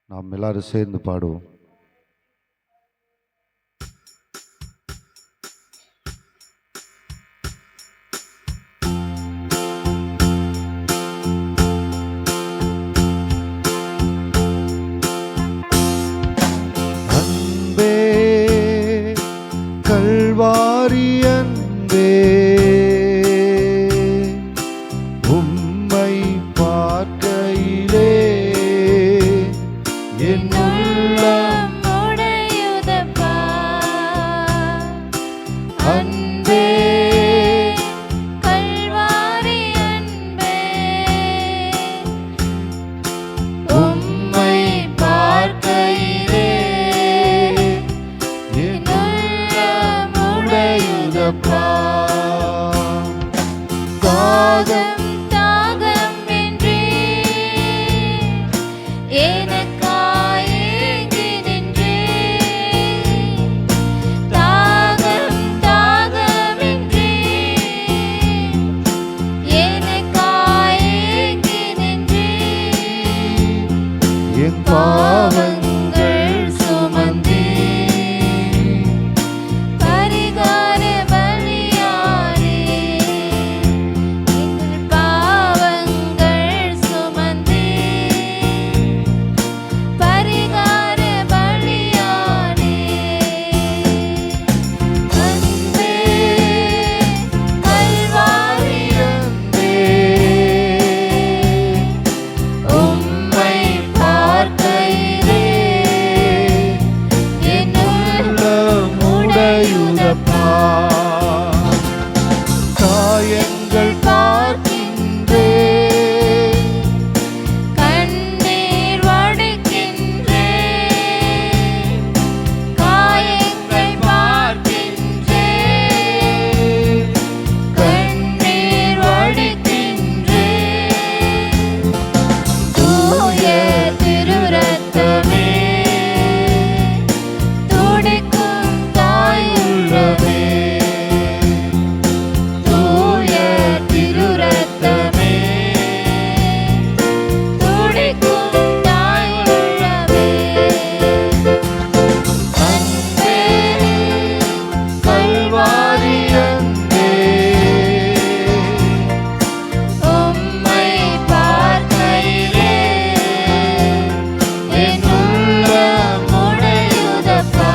நாம் எல்லாரும் சேர்ந்து பாடுவோம். அன்பே கல்வாரி அன்பே, உம்மை பார்க்கையிலே என் உள்ளம் உடையுதப்பா. அன்பே கல்வாரி அன்பே, உம்மை பார்க்கையிலே என் உள்ளம் உடையுதப்பா. தாகம் தாகம் என்றே எனக்காய் ஏங்கி நின்றே. தாகம் தாகம் என்றே எனக்காய் ஏங்கி நின்றே. என் பாவங்கள் சுமந்தே பரிகார பலியாரே, எங்கள் பாவங்கள் சுமந்தே பரிகார பலியாரே. அன்பே கல்வாரி அன்பே, உம்மை பார்க்கையிலே என் உள்ளம் உடையுதப்பா. காயங்கள் பார்க்கின்றே, கண்ணீர் வடிக்கின்றே. காயங்கள் பார்க்கின்றே, கண்ணீர் வடிக்கின்றே. தூய திருரத்தமே, துடிக்கும் தாயுள்ளமே. தூய திருரத்தமே, துடிக்கும் தாயுள்ளமே. அன்பே கல்வாரி அன்பே, உம்மை பார்க்கையிலே என் உள்ளம் உடையுதப்பா.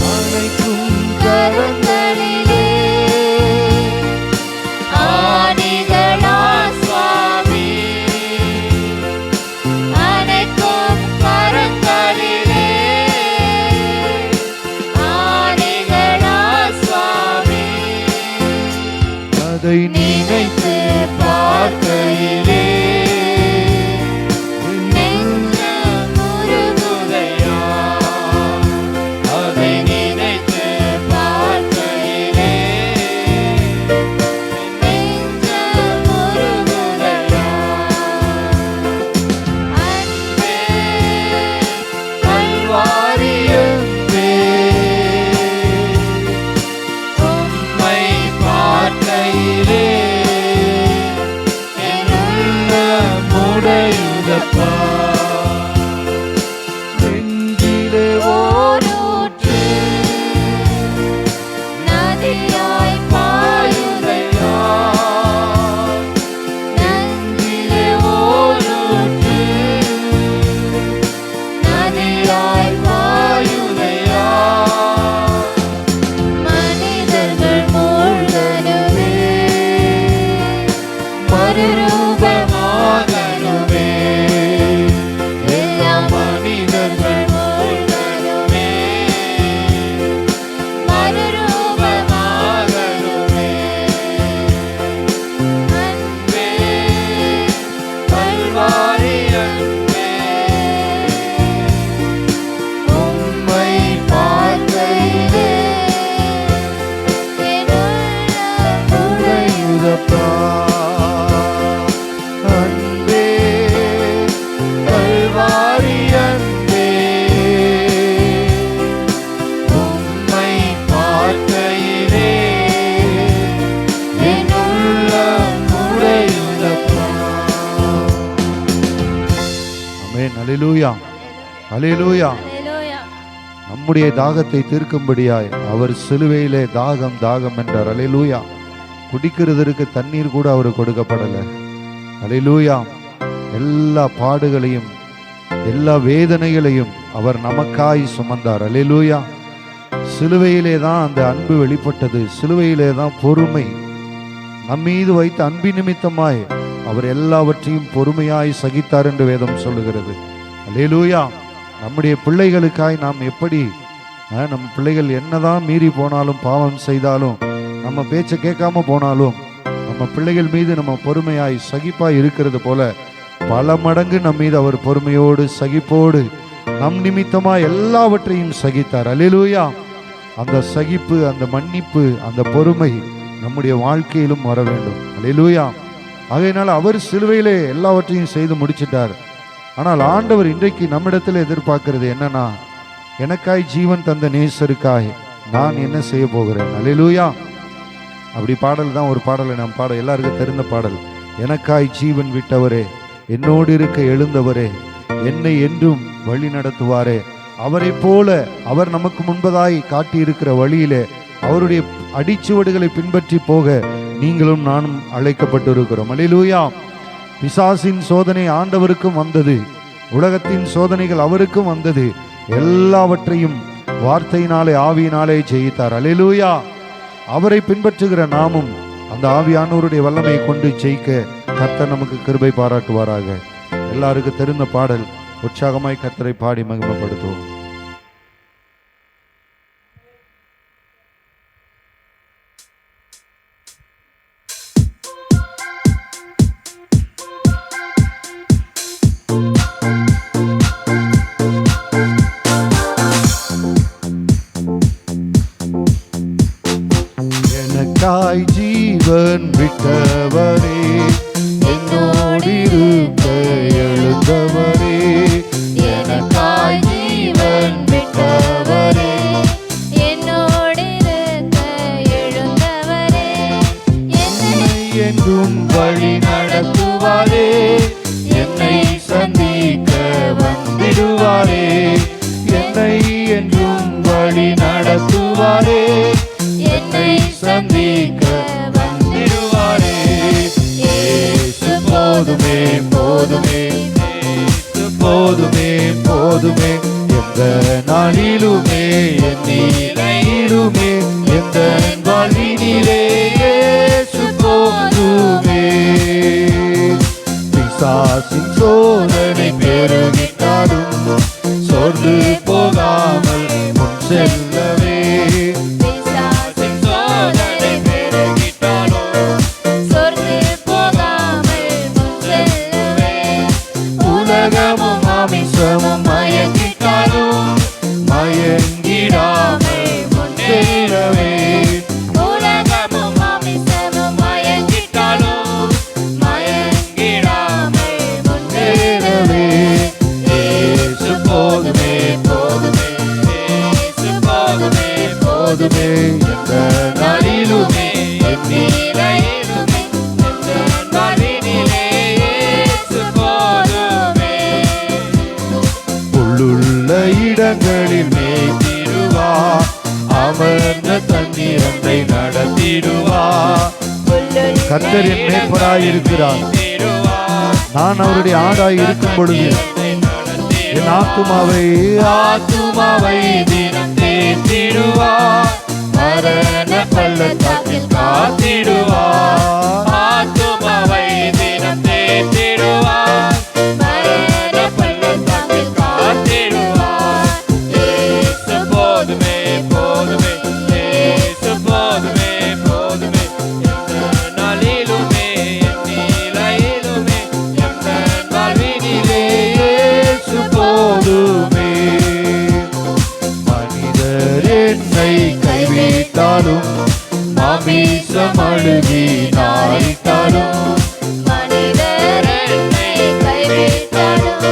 அணைக்கும் கரங்களிலே ஆணிகளால் சுவாமி, அணைக்கும் கரங்களிலே ஆணிகளால் சுவாமி. அதை நினைத்து பார்க்கையிலே என் நெஞ்சம் உருகுதையா. அதை நினைத்து பார்க்கையிலே நெஞ்சம் உருகுதையா. அன்பே கல்வாரி அன்பே, உம்மை பார்க்கையிலே என் உள்ளம் உடையுதப்பா. நெஞ்சிலே ஓரூற்று நதியாய் பாயுதையா. நெஞ்சிலே ஓரூற்று நதியாய் பாயுதையா. மனிதர்கள் மூழ்கணுமே, மறுரூபமாகணுமே. எல்லா மனிதர்கள் மூழ்கணுமே, மறுரூபமாகணுமே. அன்பே கல்வாரி அன்பே, உம்மை பார்க்கையிலே என் உள்ளம் உடையுதப்பா. அன்பே கல்வாரி அன்பே, உம்மை பார்க்கையிலே என் உள்ளம் உடையுதப்பா. அல்லேலூயா, அல்லேலூயா. நம்முடைய தாகத்தை தீர்க்கும்படியாய் அவர் சிலுவையிலே தாகம் தாகம் என்றார். அல்லேலூயா. குடிக்கிறதற்கு தண்ணீர் கூட அவர் கொடுக்கப்படலை. அல்லேலூயா. எல்லா பாடுகளையும் எல்லா வேதனைகளையும் அவர் நமக்காய் சுமந்தார். அல்லேலூயா. சிலுவையிலே தான் அந்த அன்பு வெளிப்பட்டது. சிலுவையிலே தான் பொறுமை. நம்மீது வைத்த அன்பின் நிமித்தமாய் அவர் எல்லாவற்றையும் பொறுமையாய் சகித்தார் என்று வேதம் சொல்லுகிறது. அல்லேலூயா. நம்முடைய பிள்ளைகளுக்காய் நாம் எப்படி நம்ம பிள்ளைகள் என்னதான் மீறி போனாலும் பாவம் செய்தாலும் நம்ம பேச்சை கேட்காம போனாலும் நம்ம பிள்ளைகள் மீது நம்ம பொறுமையாய் சகிப்பாய் இருக்கிறது போல பல மடங்கு நம் மீது அவர் பொறுமையோடு சகிப்போடு நம் நிமித்தமாய் எல்லாவற்றையும் சகித்தார். அல்லேலூயா. அந்த சகிப்பு, அந்த மன்னிப்பு, அந்த பொறுமை நம்முடைய வாழ்க்கையிலும் வர வேண்டும். அல்லேலூயா. ஆகையினால அவர் சிலுவையிலே எல்லாவற்றையும் செய்து முடிச்சிட்டார். ஆனால் ஆண்டவர் இன்றைக்கு நம்மிடத்தில் எதிர்பார்க்கிறது என்னன்னா, எனக்காய் ஜீவன் தந்த நேசருக்காய் நான் என்ன செய்ய போகிறேன். அல்லேலூயா. அப்படி பாடல் தான் ஒரு பாடலை நாம் பாட எல்லாருக்கும் தெரிந்த பாடல். எனக்காய் ஜீவன் விட்டவரே, என்னோடு இருக்க எழுந்தவரே, என்னை என்றும் வழி நடத்துவாரே. அவரை போல அவர் நமக்கு முன்பதாய் காட்டியிருக்கிற வழியிலே அவருடைய அடிச்சுவடுகளை பின்பற்றி போக நீங்களும் நானும் அழைக்கப்பட்டிருக்கிறோம். அல்லேலூயா. பிசாசின் சோதனை ஆண்டவருக்கும் வந்தது, உலகத்தின் சோதனைகள் அவருக்கும் வந்தது. எல்லாவற்றையும் வார்த்தையினாலே ஆவியினாலே ஜெயித்தார். அல்லேலூயா. அவரை பின்பற்றுகிற நாமும் அந்த ஆவியானவருடைய வல்லமையை கொண்டு ஜெயிக்க கர்த்தர் நமக்கு கிருபை பாராட்டுவாராக. எல்லாருக்கும் தெரிந்த பாடல். உற்சாகமாய் கர்த்தரை பாடி மகிமைப்படுத்துவோம். எனக்காய் ஜீவன் விட்டவரே, என்னோடு இருக்க எழுந்தவரே, எனக்காய் ஜீவன் விட்டவரே, என்னோடு இருக்க எழுந்தவரே, என்னை என்றும் வழி நடத்துவாரே, என்னை சந்திக்க வந்திடுவாரே, என்னை என்றும் வழி நடத்துவாரே, என்னை சந்திக்க வந்திடுவாரே. இயேசு போதுமே போதுமே, இயேசு போதுமே போதுமே, எந்த நாளிலுமே என் நிலையிலுமே எந்த வாழ்வினிலே இயேசு போதுமே. பிசாசின் சோதனை பெருகிட்டாலும் சோர்ந்து போகாமல் முன் செல்லவே, பிசாசின் சோதனை பெருகிட்டாலும் சோர்ந்து போகாமல் முன் செல்லவே, உலகமும் மாமிசமும் மயங்கிட்டாலும் மயங்கிடாமல் முன் செல்லவே, உலகமும் மாமிசமும் மயங்கிட்டாலும் மயங்கிடாமல் முன் செல்லவே. இயேசு போதுமே போதுமே, இயேசு போதுமே போதுமே, எந்த நாளிலுமே என் நிலையிலுமே எந்த வாழ்வினிலே இயேசு போதுமே. உள்ளுள்ள இடங்களில் மேய்த்திடுவார், அமர்ந்த தண்ணீரத்தை நடத்திடுவார். கர்த்தர் என் மேய்ப்பராயிருக்கிறார், நான் அவருடைய ஆடாய் இருக்கும் பொழுது என் ஆத்துமாவை தினம் தேற்றிடுவார், மரண பள்ளத்தாக்கில் காத்திடுவார். ஆத்துமாவை தினம் தேற்றிடுவார், மரண பள்ளத்தாக்கில் காத்திடுவார். இயேசு போதுமே போதுமே, இயேசு போதுமே போதுமே, எந்த நாளிலுமே என் நிலையிலுமே எந்த வாழ்வினிலே இயேசு போதுமே. மனிதர் என்னை கைவிட்டாலும் மாமிசம் அழுகி நாரிட்டாலும், மனிதர் என்னை கைவிட்டாலும்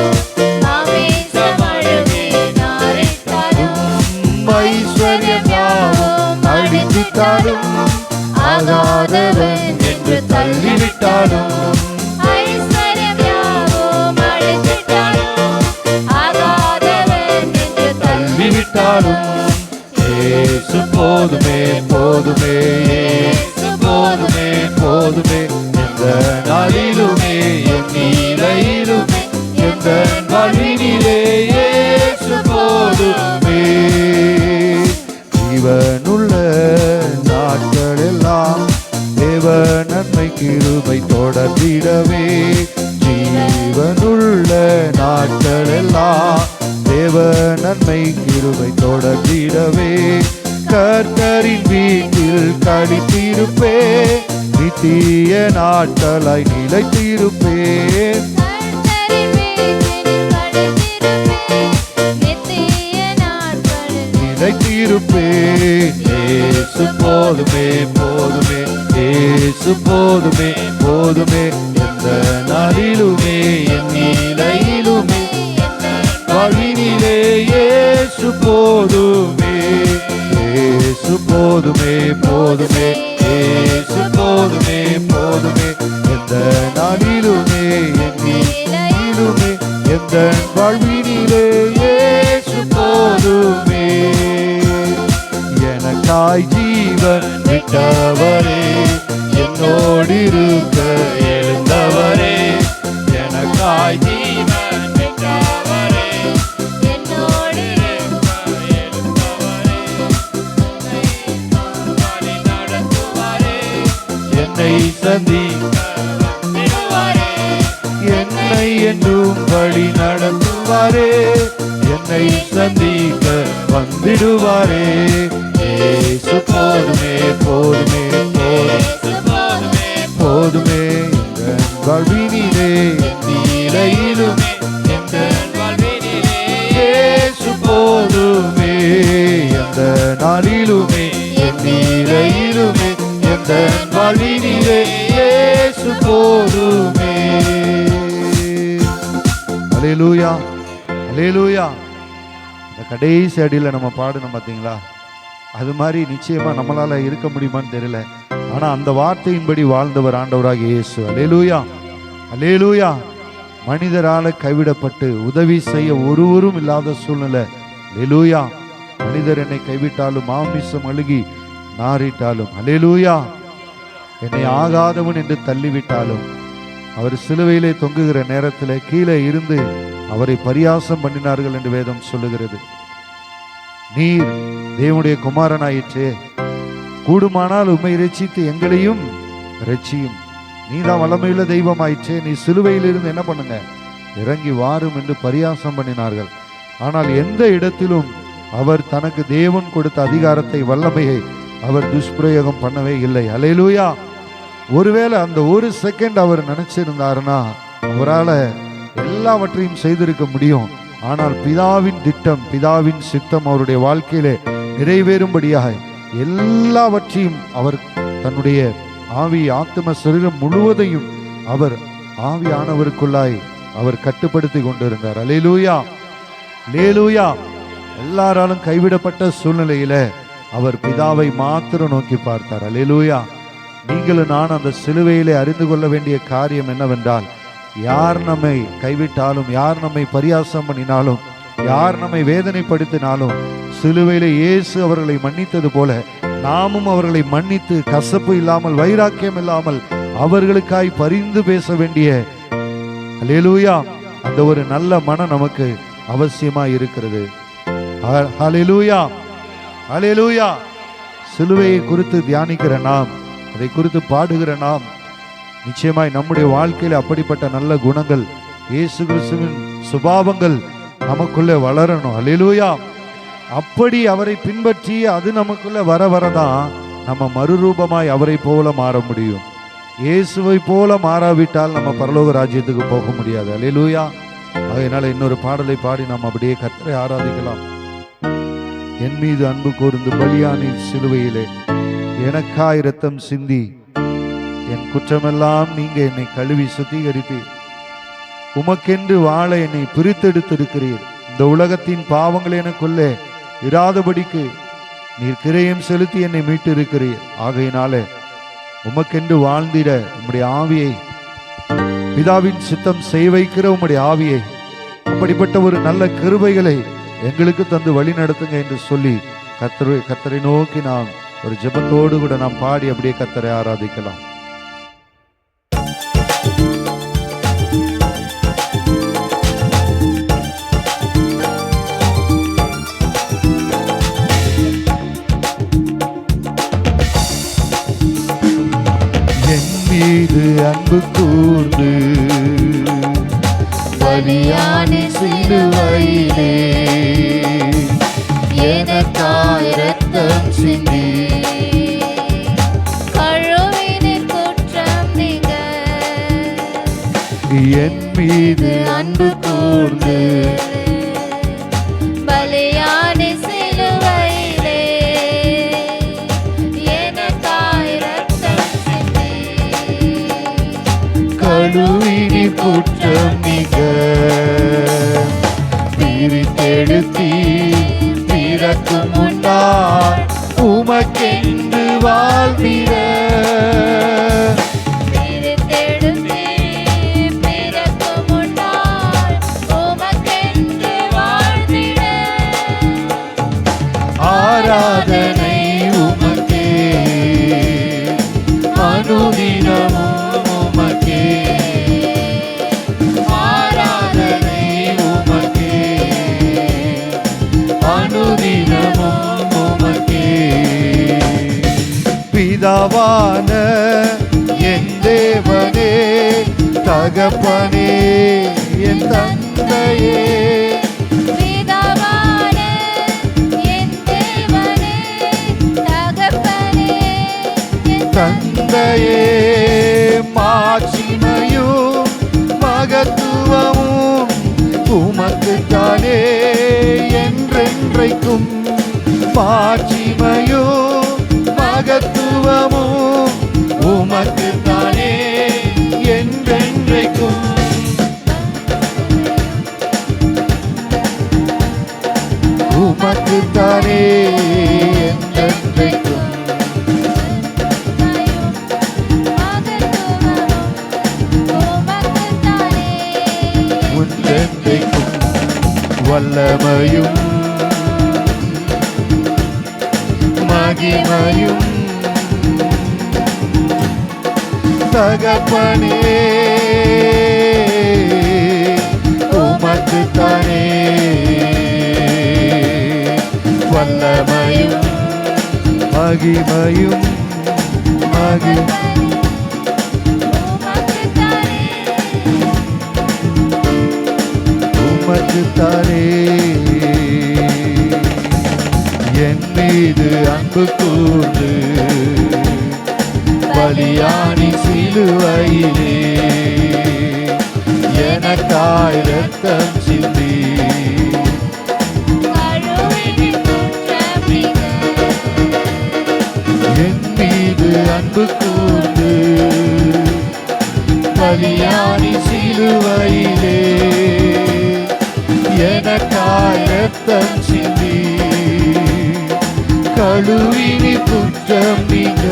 மாமிசம் அழுகி நாரிட்டாலும், ஐஸ்வர்யம் யாவும் அழித்திட்டாலும், ஆகாதவன் என்று தள்ளிவிட்டாலும், ஐஸ்வர்யம் யாவும் அழித்திட்டாலும், கைவிட்டாலும் இயேசு போதுமே போதுமே இயேசு போதுமே போதுமே எந்த நாளிலுமே என் நிலையிலுமே எந்த வாழ்வினிலே இயேசு போதுமே. ஜீவனுள்ள நாட்கள் எல்லாம் தேவ நன்மை கிருபை தொடர்ந்திடவே ஜீவனுள்ள நாட்கள் எல்லாம் தேவ நன்மை கிருபை தொடர்ந்திடவே கர்த்தரின் வீட்டில் கழித்திருப்பே நித்திய நாட்களாய் நிலைத்திருப்பேன். நிலைத்திருப்பேன் இயேசு போதுமே போதுமே இயேசு போதுமே போதுமே எந்த நாளிலுமே என் நிலையிலுமே வாழ்வினிலே இயேசு போதுமே இயேசு போதுமே போதுமே இயேசு போதுமே போதுமே எந்த நாளிலுமே என் நிலையிலுமே எந்த வாழ்வினிலே இயேசு போதுமே. எனக்காய் ஜீவன் விட்டவரே என்னோடு இருக்க எழுந்தவரே எனக்காய் ஜீவன் விட்டவரே என்னோடு இருக்க எழுந்தவரே நடத்துவாரே என்னை சந்திக்க என்னை என்றும் வழி நடத்துவாரே என்னை சந்திக்க வந்திடுவாரே. இயேசு போதுமே போதுமே போதுமே போதுமே என் வாழ்வினிலே நிலையிலுமே என் வாழ்வினிலே இயேசு போதுமே எந்த நாளிலுமே என் நிலையிலுமே என் வாழ்வினிலே இயேசு போதுமே. அல்லேலூயா அல்லேலூயா. இந்த கடைசி அடியில் நம்ம பாடணும் பார்த்தீங்களா, அது மாதிரி நிச்சயமா நம்மளால இருக்க முடியுமான்னு தெரியல. ஆனா அந்த வார்த்தையின்படி வாழ்ந்தவர் ஆண்டவராகிய இயேசு. அல்லேலூயா அல்லேலூயா. மனிதரால கைவிடப்பட்டு உதவி செய்ய ஒருவரும் இல்லாத சூழ்நிலை. அல்லேலூயா. மனிதர் என்னை கைவிட்டாலும் மாமிசம் அழுகி நாறிட்டாலும் அல்லேலூயா என்னை ஆகாதவன் என்று தள்ளிவிட்டாலும் அவர் சிலுவையிலே தொங்குகிற நேரத்தில் கீழே இருந்து அவரை பரியாசம் பண்ணினார்கள் என்று வேதம் சொல்லுகிறது. நீர் தேவனுடைய குமாரனாயிற்றே, கூடுமானால் உம்மை இரட்சித்து எங்களையும் இரட்சியும். நீதான் வல்லமையுள்ள தெய்வமாயிற்றே, நீ சிலுவையிலிருந்து என்ன பண்ணுங்க இறங்கி வாரும் என்று பரியாசம் பண்ணினார்கள். ஆனால் எந்த இடத்திலும் அவர் தனக்கு தேவன் கொடுத்த அதிகாரத்தை வல்லமையை அவர் துஷ்பிரயோகம் பண்ணவே இல்லை. அல்லேலூயா. ஒருவேளை அந்த ஒரு செகண்ட் அவர் நினைச்சிருந்தாருன்னா அவரால் எல்லாவற்றையும் செய்திருக்க முடியும். ஆனால் பிதாவின் திட்டம் பிதாவின் சித்தம் அவருடைய வாழ்க்கையிலே நிறைவேறும்படியாக எல்லாவற்றையும் அவர் தன்னுடைய ஆவி ஆத்ம சரீரம் முழுவதையும் அவர் ஆவியானவருக்குள்ளாய் அவர் கட்டுப்படுத்தி கொண்டிருந்தார். அல்லேலூயா அல்லேலூயா. எல்லாராலும் கைவிடப்பட்ட சூழ்நிலையில அவர் பிதாவை மாத்திரம் நோக்கி பார்த்தார். அல்லேலூயா. நீங்களும் நான் அந்த சிலுவையிலே அறிந்து கொள்ள வேண்டிய காரியம் என்னவென்றால், யார் நம்மை கைவிட்டாலும், யார் நம்மை பரியாசம் பண்ணினாலும், யார் நம்மை வேதனைப்படுத்தினாலும், சிலுவையிலே இயேசு அவர்களை மன்னித்தது போல நாமும் அவர்களை மன்னித்து கசப்பு இல்லாமல் வைராக்கியம் இல்லாமல் அவர்களுக்காய் பரிந்து பேச வேண்டிய அல்லேலூயா அந்த ஒரு நல்ல மனம் நமக்கு அவசியமா இருக்கிறது. அல்லேலூயா அல்லேலூயா. சிலுவையை குறித்து தியானிக்கிற நாம், அதை குறித்து பாடுகிற நாம், நிச்சயமாய் நம்முடைய வாழ்க்கையில் அப்படிப்பட்ட நல்ல குணங்கள், இயேசு கிறிஸ்துவின் சுபாவங்கள் நமக்குள்ளே வளரணும். அல்லேலூயா. அப்படி அவரை பின்பற்றி அது நமக்குள்ள வர வரதான் நம்ம மறுரூபமாய் அவரை போல மாற முடியும். இயேசுவை போல மாறாவிட்டால் நம்ம பரலோக ராஜ்யத்துக்கு போக முடியாது. அல்லேலூயா. அதனால இன்னொரு பாடலை பாடி நாம் அப்படியே கர்த்தரை ஆராதிக்கலாம். என் மீது அன்பு கூர்ந்து பலியானின் சிலுவையிலே எனக்காய் இரத்தம் சிந்தி என் குற்றமெல்லாம் நீங்க என்னை கழுவி சுத்திகரித்து உமக்கென்று வாழ என்னை பிரித்தெடுத்திருக்கிறீர். இந்த உலகத்தின் பாவங்கள் எனக்குள்ளே இராதபடிக்கு நீர் கிரயம் செலுத்தி என்னை மீட்டு இருக்கிறீர். ஆகையினால உமக்கென்று வாழ்ந்திட உம்முடைய ஆவியை, பிதாவின் சித்தம் செய்ய வைக்கிற உம்முடைய ஆவியை, அப்படிப்பட்ட ஒரு நல்ல கிருபைகளை எங்களுக்கு தந்து வழி நடத்துங்க என்று சொல்லி கர்த்தரை நோக்கி நாம் ஒரு ஜெபத்தோடு கூட நாம் பாடி அப்படியே கர்த்தரை ஆராதிக்கலாம். என் மீது அன்பு கூர்ந்து பலியான சிலுவையிலே எனக்காய் இரத்தம் சிந்தி கழுவினீர் குற்றம் நீங்க. என் மீது அன்பு கூர்ந்து பலியான சிலுவையிலே எனக்காய் இரத்தம் சிந்தி கழுவினீர் குற்றம் மிக பிரித்தெடுத்தீ பிறக்கும் முன்னால் உமக்கென்று வாழ்ந்திட. பிறக்கும் முன்னால் உமக்கென்று வாழ்ந்திட. ஆராதனை உமக்கே அனுதினமும் உமக்கே. ஆராதனை உமக்கே அனுதினமும் உமக்கே. பிதாவான என் தேவனே, தகப்பனே என் தந்தையே, பிதாவான என் தேவனே, தகப்பனே என் தந்தையே, மாட்சிமையும் மகத்துவமும் உமக்குத்தானே என்றென்றைக்கும். மாட்சிமையும் மகத்துவமும் உமக்குத்தானே என்றென்றைக்கும். உமக்குத்தானே என்றென்றைக்கும். முன்னென்றைக்கும் வல்லமையும் மகிமையும் தகப்பனே உமக்குத்தானே. வல்லமையும் மகிமையும் உமக்குத்தானே. என் மீது அன்பு கூர்ந்து பலியானி சிலுவையிலே எனக்காய் இரத்தம் சிந்தி. என் மீது அன்பு கூர்ந்து பலியானி சிலுவையிலே எனக்காய் இரத்தம் சிந்தி. கழுவினி குற்றம் நீங்க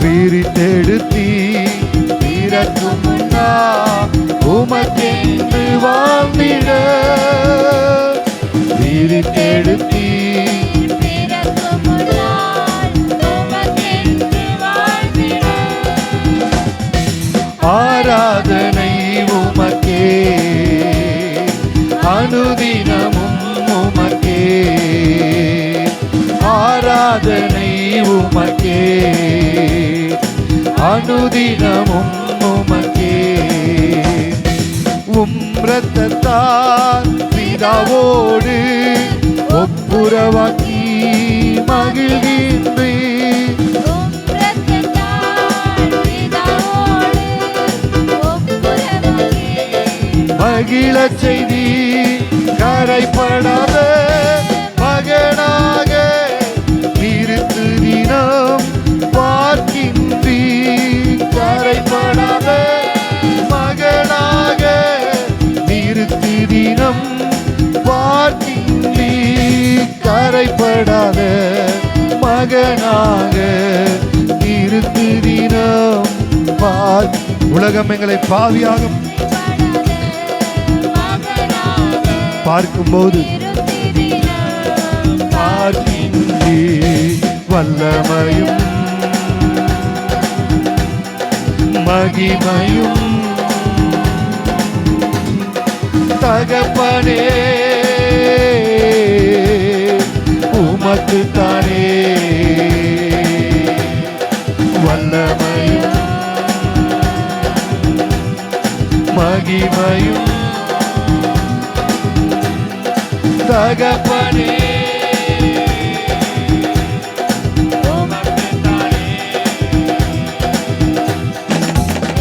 பிரித்தெடுத்தீ பிறக்கும் முன்னா உமக்கென்று வாழ்ந்திட. பிரித்தெடுத்தீ பிறக்கும் முன்னால் உமக்கென்று வாழ்ந்திட. ஆராதனை உமக்கே அனுதினமும் உமக்கே. ஆராதனை உமக்கே அனுதினமும் உமக்கே. இரத்தத்தால் பிதாவோடு ஒப்புரவாக்கி மகிழ்கின்றே. மகிழச் செய்தி கரைப்படாத மகனாக நிறுத்து தினம் பார்க்கின்றி. கரைப்படாத மகனாக நிறுத்து தினம் பார்க்கின்றி. கரைப்படாத மகனாக நிறுத்து தினம் உலகம் எங்களை பாவியாக பார்க்கும்போது பார்க்கின்றே வல்லமையும் மகிமையும் தகப்பனே உமக்கு தானே வல்லமையும் மகிமையும் தகப்பனே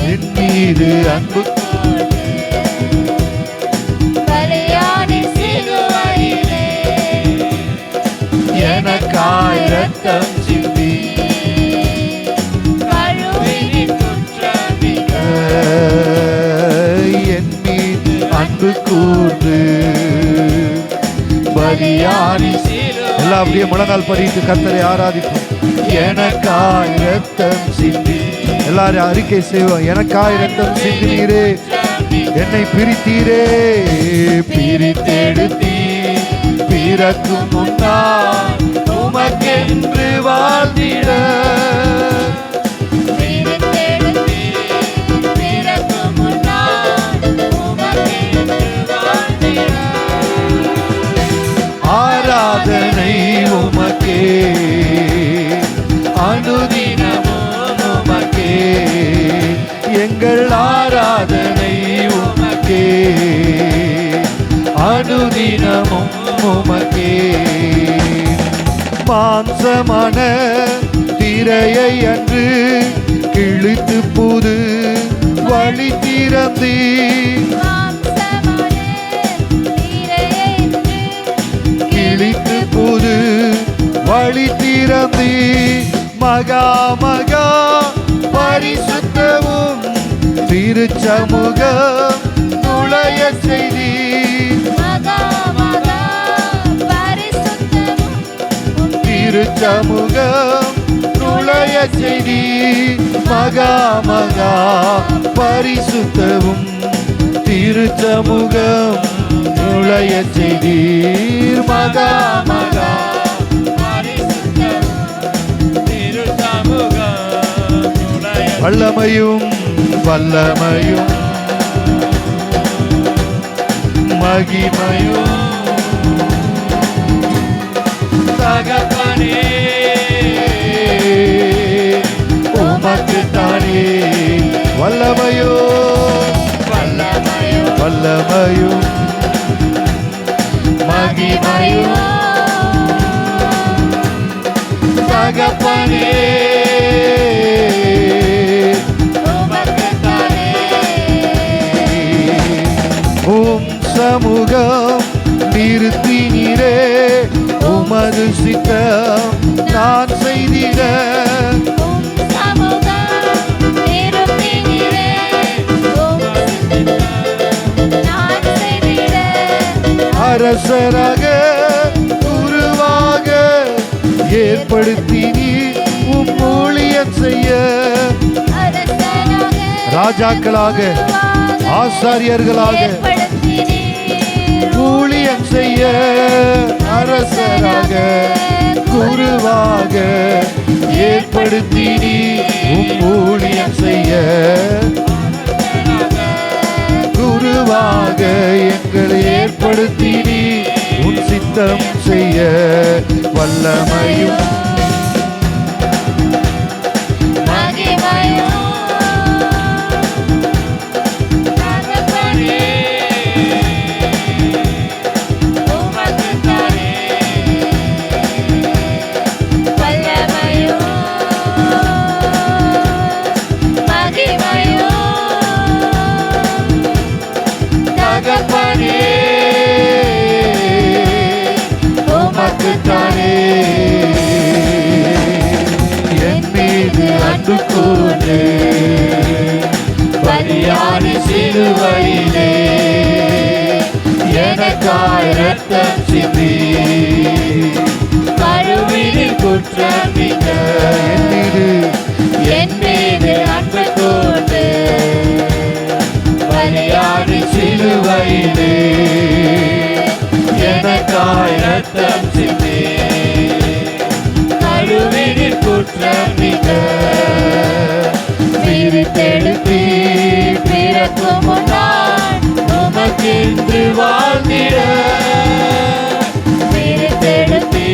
என் மீது அன்பு எனக்காய் ரத்தம் சிந்தி என் மீது அன்பு கூர்ந்து பலியானி எல்லாம் அப்படியே முழங்கால் படித்து கர்த்தரை ஆராதிப்போம். எனக்காய் ரத்தம் சிந்தி எல்லாரும் அறிக்கை செய்வோம். எனக்காய் ரத்தம் சிந்தினீரே, என்னை பிரித்தீரே, பிரித்தெடுத்தீ பிறக்கும் முன்னால் உமக்கென்று வாழ்ந்திட ஆராதனை உமக்கே, அனுதினமும் உமக்கே, எங்கள் ஆராதனை உமக்கே, அனுதினமும் உமக்கே. மாம்சமான திரையை அன்று கிழித்து புது வழி திறந்தீ கிழித்து புது வழி திறந்தீ மகா மகா பரிசுத்தமும் திருச்சமூகம் நுழைய செய்தி திருச்சமூகம் நுழைய செய்தி மகா மகா பரிசுத்தமும் திருச்சமூகம் நுழைய செய்தீர் மகா மகா வல்லமையும் வல்லமையும் மகிமையும் தகப்பனே உமக்கு தானே வல்லமையோ வல்லமையும் வல்லமையும் மகிமையும் தகப்பனே உமக்கு தானே உம் சமூகம் நிறுத்தினீரே, உமது சித்தம் நான் செய்திட அரசராக குருவாக ஏற்படுத்தினி உம் ஊழியம் செய்ய ராஜாக்களாக ஆசாரியர்களாக ஊழியம் செய்ய அரசராக குருவாக ஏற்படுத்தினி உம் ஊழியம் செய்ய குருவாக எங்களை ஏற்படுத்தினி உன் சித்தம் செய்ய வல்லமையும் என் மீது அன்பு கூர்ந்து பலியானி சிலுவையிலே எனக்காய் ரத்தம் சிந்தி கழுவினில் குற்றமிக்க என் மீது அன்பு கூர்ந்து பலியானி சிலுவையிலே ரத்தம் சிந்தி கழுவினில் குற்றம் நீக்க பிரித்தெடுத்தி பிறக்கும் முன்னால் உமக்கென்று வாழ்ந்திட பிரித்தெடுத்தி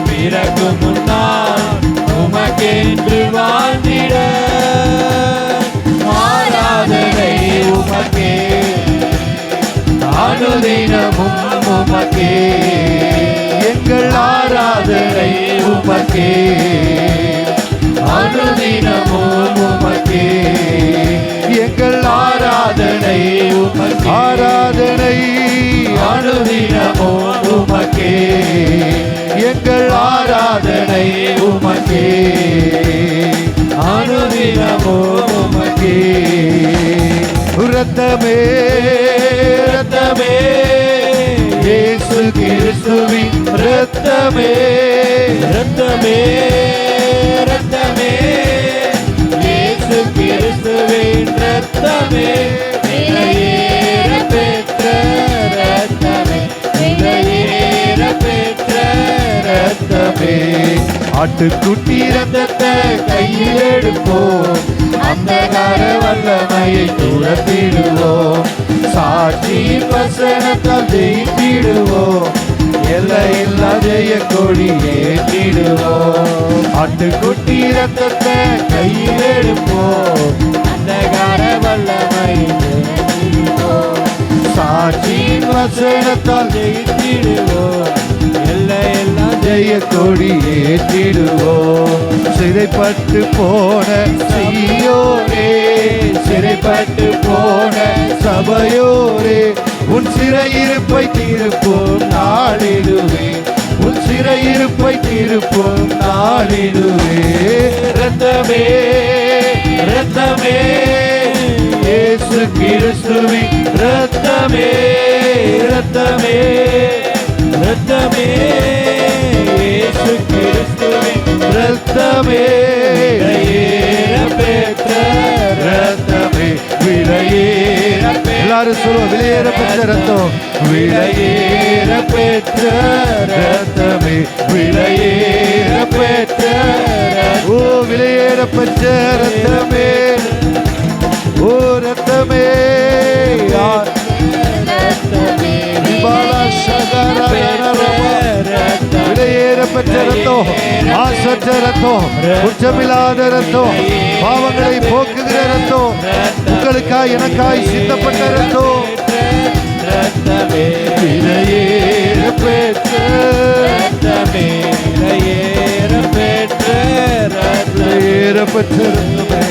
பிறக்கும் முன்னால் உமக்கென்று வாழ்ந்திட ஆராதனை உமக்கே அனுதினமும் உமக்கே எங்கள் ஆராதனை உமக்கே அனுதினமும் உமக்கே எங்கள் ஆராதனை உமக்கே ஆராதனை அனுதினமும் உமக்கே எங்கள் ஆராதனை உமக்கே அனுதினமும் உமக்கே ரத்தமே ரத்தமே இயேசு கிறிஸ்துவின் ரத்தமே ரத்தமே ரத்தமே இயேசு கிறிஸ்துவின் ரத்தமே விலையேற பெற்ற ரத்தமே விலையேற பெற்ற ரத்தமே ஆட்டுக்குட்டி ரத்தத்தை கையில் எடுப்போம் அந்தகார வல்லமையை துரத்திடுவோம் சாட்சி வசனத்தால் ஜெயித்திடுவோம் எல்லையில்லா ஜெய கொடி ஏற்றிடுவோம் ஆட்டுக்குட்டி ரத்தத்தை கையில் எடுப்போம் அந்தகார வல்லமையை துரத்திடுவோம் சாட்சி வசனத்தால் ஜெயித்திடுவோம் எல்லையெல்லாம் ஜெய கொடி ஏற்றிடுவோம் சிறைப்பட்டு போன சீயோரே சிறைப்பட்டு போன சபையோரே உன் சிறையிருப்பை திருப்பும் நாளிடுவே உன் சிறையிருப்பை திருப்பும் நாளிடுவே ரத்தமே ரத்தமே இயேசு கிறிஸ்துவின் ரத்தமே ரத்தமே ரத்தமே இயேசு கிறிஸ்துவின் ரத்தமே விலையேற பெற்ற ரத்தமே விலையேற எல்லாரும் சொல்லுவோம் விலையேற பெற்ற ரத்தம் விலையேற பெற்ற ரத்தமே விலையேற பெற்ற ஓ விலையேற பெற்ற ரத்தமே ஓ ரத்தமே விலையேற பெற்ற ரத்தம் ஆசற்ற ரத்தம் குற்றமில்லாத ரத்தம் பாவங்களை போக்குகிற ரத்தம் உங்களுக்காய் எனக்காய் சித்தப்பட்ட ரத்தம் விலையேற பெற்ற ரத்தமே விலையேற பெற்ற விலையேற பெற்ற ரத்தமே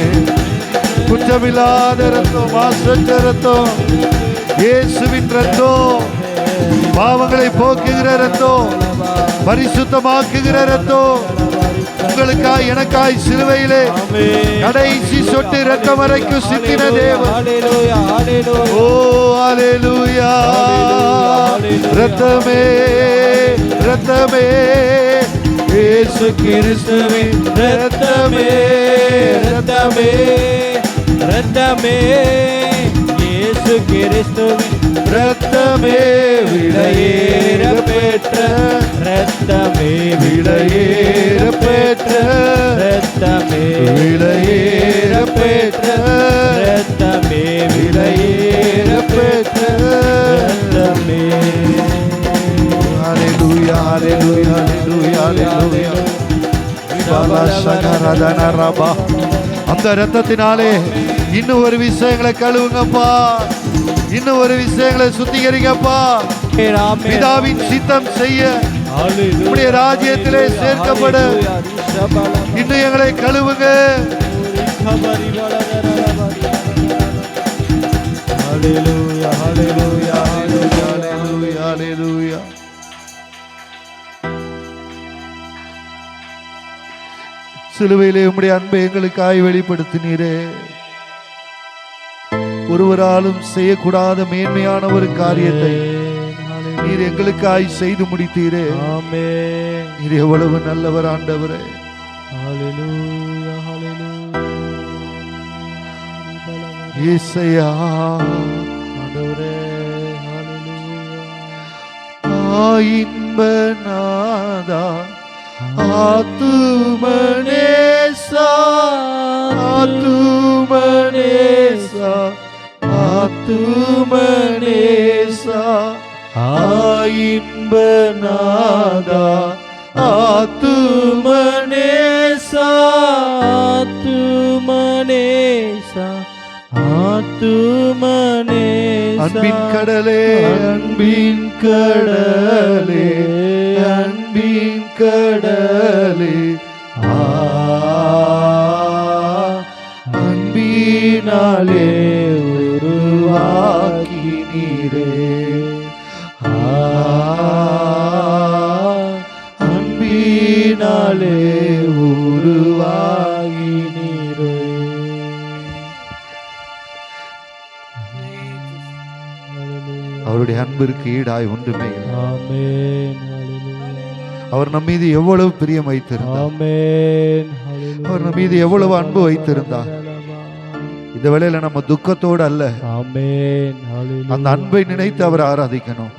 குற்றமில்லாத ரத்தம் ஆசற்ற ரத்தம் இயேசுவின் ரத்தம் பாவங்களை போக்குகிற ரத்தம் பரிசுத்தமாக்குகிற ரத்தம் உங்களுக்காய் எனக்காய் சிலுவையிலே கடைசி சொட்டு ரத்தம் வரைக்கும் சிந்தின தேவன் ஓ அல்லேலூயா ரத்தமே ரத்தமே இயேசு கிறிஸ்துவின் ரத்தமே ரத்தமே ரத்தமே இயேசு கிறிஸ்துவின் ரத்தமே விலையேற பெற்ற ரத்தமே விலையேற பெற்ற ரத்தமே விலையேற பெற்ற ரத்தமே விலையேற பெற்ற ரத்தமே ஹalleluya ஹalleluya ஹalleluya ஹalleluya விபாலா சகரதன ரபா அந்த ரத்தத்தினாலே இன்னும் ஒரு விஷயங்களை கழுவுங்கப்பா இன்னும் ஒரு விஷயங்களை சுத்திகரிங்கப்பா பிதாவின் சித்தம் செய்ய உம்முடைய ராஜ்யத்திலே சேர்க்கப்பட இன்னும் எங்களை கழுவுங்க ஹalleluya ஹalleluya ஹalleluya ஹalleluya சிலுவையிலே உம்முடைய அன்பை எங்களுக்காய் வெளிப்படுத்தினீரே ஒருவராலும் செய்யக்கூடாத மேன்மையான ஒரு காரியத்தை நீர் எங்களுக்காய் செய்து முடித்தீரே நீர் எவ்வளவு நல்லவர் ஆண்டவரே இயேசையா ஆண்டவரே தாயின் இன்பநாதா ஆத்துமனேசா ஆத்துமனேசா ஆத்துமனேசா இன்பநாதா ஆத்துமனேசா ஆத்துமனேசா ஆத்துமனேசா அன்பின் கடலே அன்பின் கடலே அன்பின் கடலே அன்பினாலே உருவாக்கினீரே அன்பினாலே உருவாகினீரே. அவருடைய அன்பிற்கு ஈடாய் ஒன்றுமே இல்லை. ஆமென். அவர் நம் மீது எவ்வளவு பிரியம் வைத்திருந்தார், ஆமென். அவர் நம் மீது எவ்வளவு அன்பு வைத்திருந்தார். இந்த வேளையில நம்ம துக்கத்தோடு அல்ல, ஆமென். அந்த அன்பை நினைத்து அவர் ஆராதிக்கணும்.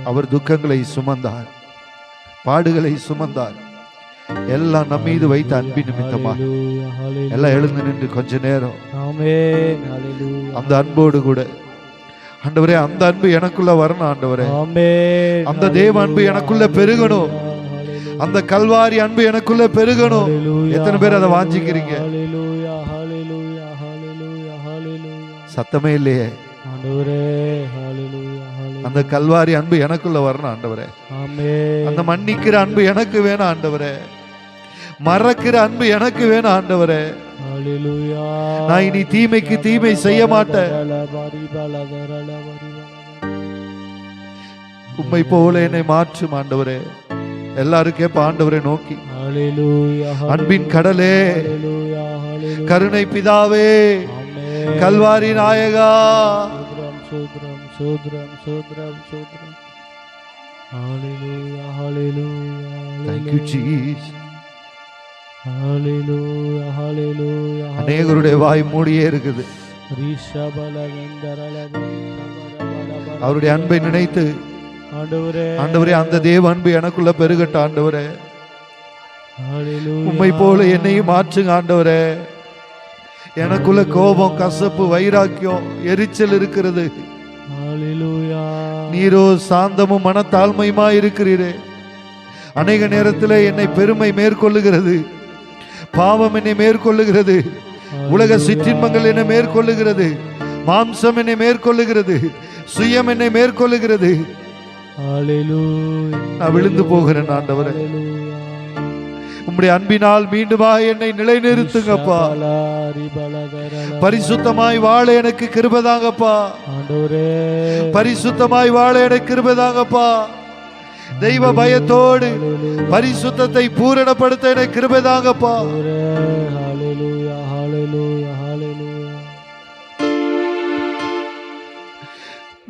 அவர் துக்கங்களை சுமந்தார், பாடுகளை சுமந்தார், எல்லாம் நம் மீது வைத்த அன்பின் நிமித்தமா. எல்லாம் எழுந்து நின்று கொஞ்ச நேரம் அந்த அன்போடு கூட, ஆண்டவரே அந்த அன்பு எனக்குள்ள வரணும் ஆண்டவரே, அந்த தேவ அன்பு எனக்குள்ள பெருகணும், அந்த கல்வாரி அன்பு எனக்குள்ள பெருகணும். எத்தனை பேர் அதை வாஞ்சிக்கிறீங்க? சத்தமே இல்லையே. அந்த கல்வாரி அன்பு எனக்குள்ள வரணும் ஆண்டவரே. அந்த மன்னிக்கிற அன்பு எனக்கு வேணும் ஆண்டவரே, மறக்கிற அன்பு எனக்கு வேணும் ஆண்டவரே. நான் இனி தீமைக்கு தீமை செய்ய மாட்டேன். உம்மை போல என்னை மாற்றும் ஆண்டவரே. எல்லாரும் கேட்ப ஆண்டவரை நோக்கி, அன்பின் கடலே, கருணை பிதாவே, கல்வாரி நாயகா, சூத்ரம் சூத்ரம் சூத்ரம் சூத்ரம். ஹalleluya hallelujah. Thank you Jesus. Hallelujah hallelujah. அநேகருடைய வாய் மூடியே இருக்குது. அவருடைய அன்பை நினைத்து, ஆண்டவரே அந்த தேவ அன்பு எனக்குள்ள பெருகட்ட ஆண்டவரே. உம்மை போல என்னையும் மாற்றுங்க ஆண்டவரே. எனக்குள்ள கோபம், கசப்பு, வைராக்கியம், எரிச்சல் இருக்கிறது. நீரோ சாந்தமும் மனத்தாழ்மையுமா இருக்கிறீரே. அநேக நேரத்தில் என்னை பெருமை மேற்கொள்ளுகிறது, பாவம் என்னை மேற்கொள்ளுகிறது, உலக சிற்றின்பங்கள் என்னை மேற்கொள்ளுகிறது, மாம்சம் என்னை மேற்கொள்ளுகிறது, சுயம் என்னை மேற்கொள்ளுகிறது. நான் விழுந்து போகிறேன் ஆண்டவரே. உம்முடைய அன்பினால் மீண்டுமா என்னை நிலைநிறுத்துங்கப்பா. பரிசுத்தமாய் வாழ எனக்கு கிருபைதாங்கப்பா. பரிசுத்தமாய் வாழ எனக்கு கிருபைதாங்கப்பா. தெய்வ பயத்தோடு பரிசுத்தத்தை பூரணப்படுத்த எனக்கு கிருபைதாங்கப்பா.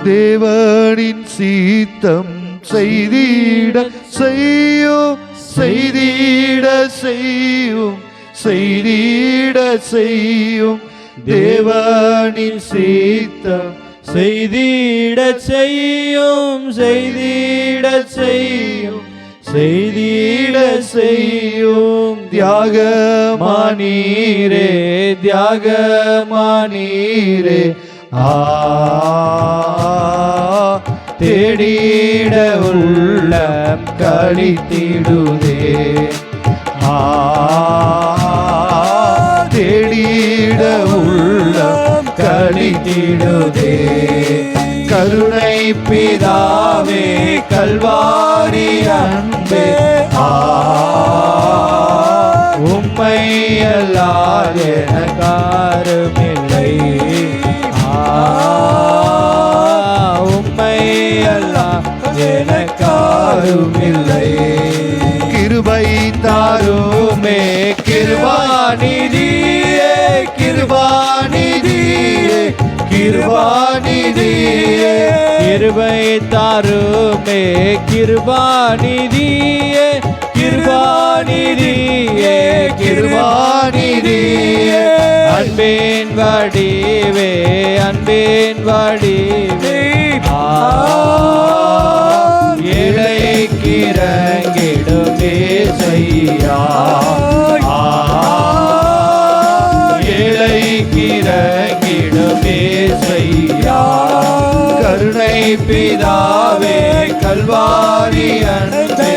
தேவனின் சீத்தம் செய்திட செய்யும், செய்திட செய்யும், செய்திட செய்யும். தேவனின் சீத்தம் செய்திட செய்யும், செய்திட செய்யும், செய்திட செய்யும். தியாகமானீரே, தியாகமானீரே. தேடிட உள்ளம் களித்திடுதே. தேடிட உள்ளம் களித்திடுதே. கருணை பிதாவே, கல்வாரி அன்பே, உம்மை அல்லாத எனக்காருமில்லை. உம்மை அல்லாத எனக்காருமில்லை. கிருபை தாருமே, கிருபாநிதியே, கிருபாநிதியே, கிருபாநிதியே. கிருபை தாருமே, கிருபாநிதியே, கிருபாநிதியே, கிருபாநிதியே. அன்பின் வடிவே, அன்பின் வடிவே. பிதாவே கல்வாரி அன்பே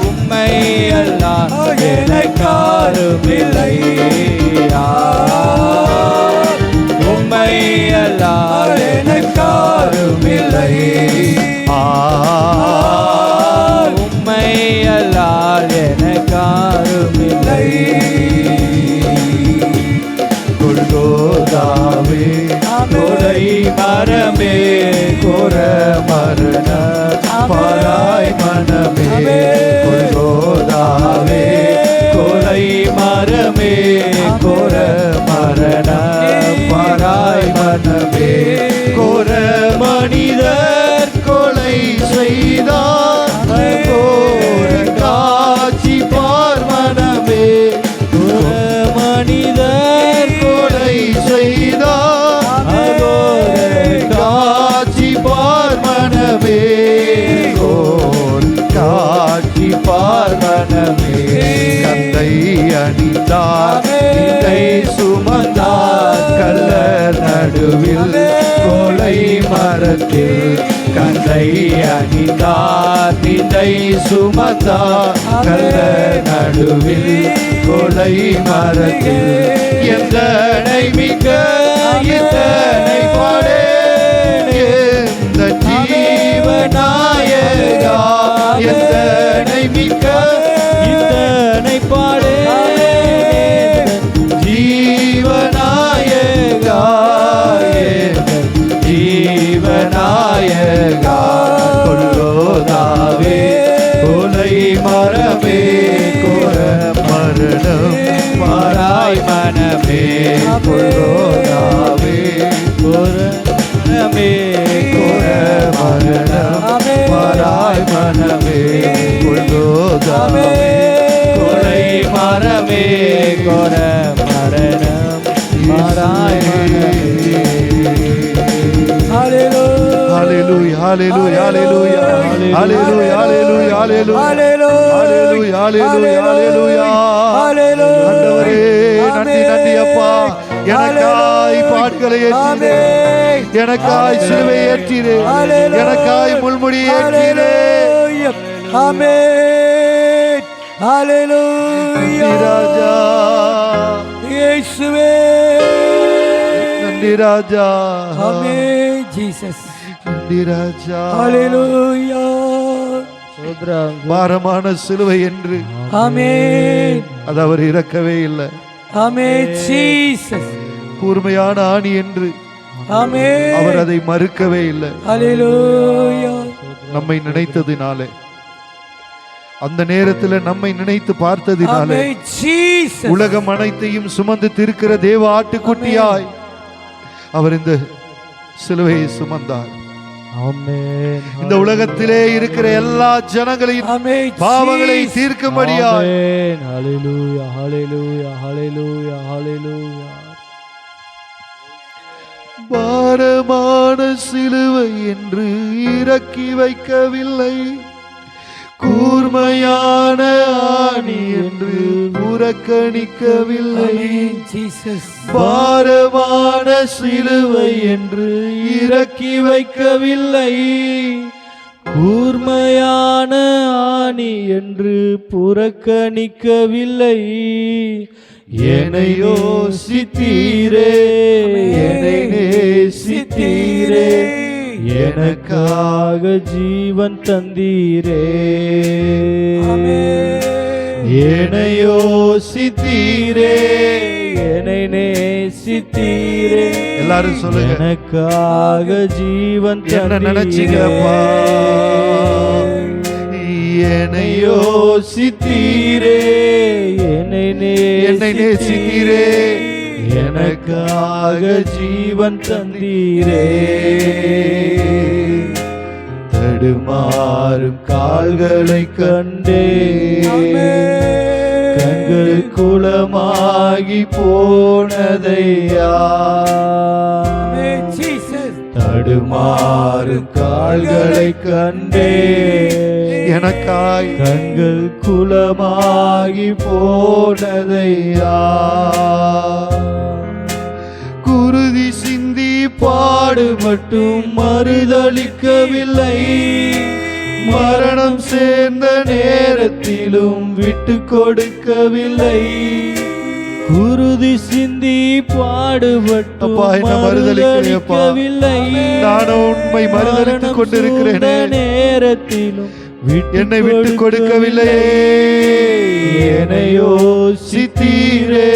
உம்மை எல்லாம் எனக்காருமில்லை உம்மை எல்லாம் எனக்காருமில்லை உம்மை எல்லாம் எனக்காருமில்லை கொள்கோதாவே கொடை மரமே கொர மரண பாராய் மனமே கொள்கோதாவே கொலை மரமே கொர மரண பாராய் மனமே கொர மனிதர் கொலை செய்தார் கோர காட்சி பார் மனமே கொர மனிதர் கொலை செய்தார் காட்சி பார் மனமே கோர் காட்சி பார் மனமே கந்தை அணிந்தார் இதை சுமந்தார் கல்லர் நடுவில் கொலை மரத்தில் கந்தை அணிந்தார் இதை சுமந்தார் கல்லர் நடுவில் கொலை மரத்தில் எந்தனை மிக்க எத்தனை பாடே எந்த ஜீவநாயகா எத்தனை மிக்க எத்தனை பாடே ஜீவநாயகா ஜீவநாயகா கொள்கோதாவே கொலை மரமே கொர மரணம் மாறாய் மனமே கொள்கோதாவே கொர மனமே கொர மரணம் மாறாய் மனமே கொள்கோதாவே கொலை மரமே கொர மரணம் மாறாய் மனமே. Hallelujah, hallelujah, hallelujah, hallelujah, hallelujah, hallelujah, hallelujah, hallelujah. ஆண்டவரே, நன்றி நன்றி அப்பா, எனக்காய் பாட்களை ஏற்றினே, எனக்காய் சிலுவை ஏற்றினே, எனக்காய் முள்முடி ஏற்றினே. ஆமென். ஹalleluya. ராஜா இயேசுவே. நன்றி ராஜா. ஆமென் ஜீசஸ். நன்றி ராஜா. ஹalleluya. பாரமான சிலுவை என்று ஆமென். அது அவர் இறக்கவே இல்லை. ஆமென் ஜீசஸ். கூர்மையான ஆணி என்று ஆமென். அவர் அதை மறுக்கவே இல்லை. ஹalleluya. நம்மை நினைத்ததினாலே, அந்த நேரத்தில் நம்மை நினைத்து பார்த்ததினாலே, ஆமென் ஜீசஸ். உலகம் அனைத்தையும் சுமந்து தீர்க்கிற தேவ ஆட்டுக்குட்டியாய் அவர் இந்த சிலுவையை சுமந்தார். ஆமென். இந்த உலகத்திலே இருக்கிற எல்லா ஜனங்களையும் ஆமென் பாவங்களை தீர்க்கும்படியாய். ஆமென். ஹalleluya, ஹalleluya, ஹalleluya, ஹalleluya. பாரமான சிலுவை என்று இறக்கி வைக்கவில்லை, கூர்மையான ஆணி என்று புறக்கணிக்கவில்லை. பாரமான சிலுவை என்று இறக்கி வைக்கவில்லை, கூர்மையான ஆணி என்று புறக்கணிக்கவில்லை. என்னை யோசித்தீரே, என்னை நேசித்தீரே, எனக்காக ஜீவன் தந்தீரே. என்னை யோசித்தீரே, என்னை நேசித்தீரே. எல்லாரும் சொல்லுங்க. எனக்காக ஜீவன் என்ன நினைச்சீங்கப்பா? என்னை யோசித்தீரே, என்னை நேசித்தீரே, எனக்காக ஜீவன் தந்தீரே. தடுமாறும் கால்களை கண்டே, கண்கள் குளமாகி போனதையா. தடுமாறும் கால்களை கண்டே, எனக்காய் கண்கள் குளமாகி போனதையா. குருதி சிந்தி பாடுபட்டும் மறுதளிக்கவில்லை. மரணம் சேர்ந்த நேரத்திலும் விட்டு கொடுக்கவில்லை. குருதி சிந்தி பாடுபட்டும் அப்பா, என்னை மறுதலிக்கலையப்பா. நானும் உண்மை மறுதலித்துக் கொண்டிருக்கிறேனே. நேரத்திலும் என்னை விட்டு கொடுக்கவில்லையே. என்னை யோசித்தீரே,